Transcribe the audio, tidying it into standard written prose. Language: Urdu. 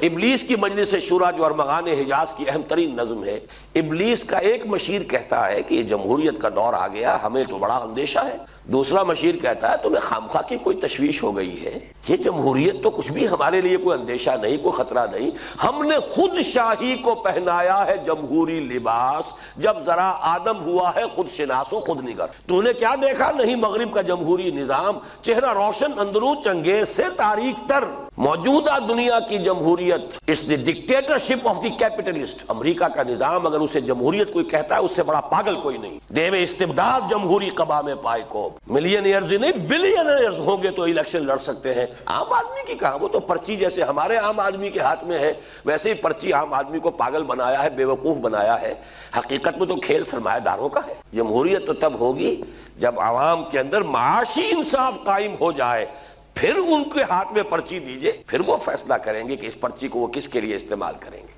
ابلیس کی مجلس شورا جو ارمغان حجاز کی اہم ترین نظم ہے، ابلیس کا ایک مشیر کہتا ہے کہ یہ جمہوریت کا دور آ گیا، ہمیں تو بڑا اندیشہ ہے۔ دوسرا مشیر کہتا ہے تمہیں خامخواہ کی کوئی تشویش ہو گئی ہے، یہ جمہوریت تو کچھ بھی ہمارے لیے کوئی اندیشہ نہیں، کوئی خطرہ نہیں، ہم نے خود شاہی کو پہنایا ہے جمہوری لباس، جب ذرا آدم ہوا ہے خود شناس و خود نگر۔ تو نے کیا دیکھا؟ نہیں مغرب کا جمہوری نظام، چہرہ روشن اندروں چنگیز سے تاریک تر۔ موجودہ دنیا کی جمہوریت اس دی ڈکٹیٹرشپ آف دی کیپٹلسٹ، امریکہ کا نظام اگر اسے جمہوریت کوئی کہتا ہے اس سے بڑا پاگل کوئی نہیں۔ دیو استبداد جمہوری قبا میں پائے کو، ملینئرز نہیں بلینئرز ہوں گے تو الیکشن لڑ سکتے ہیں۔ عام آدمی کی کہاں، وہ تو پرچی جیسے ہمارے عام آدمی کے ہاتھ میں ہے ویسے ہی پرچی عام آدمی کو پاگل بنایا ہے، بے وقوف بنایا ہے۔ حقیقت میں تو کھیل سرمایہ داروں کا ہے۔ جمہوریت تو تب ہوگی جب عوام کے اندر معاشی انصاف قائم ہو جائے، پھر ان کے ہاتھ میں پرچی دیجئے، پھر وہ فیصلہ کریں گے کہ اس پرچی کو وہ کس کے لیے استعمال کریں گے۔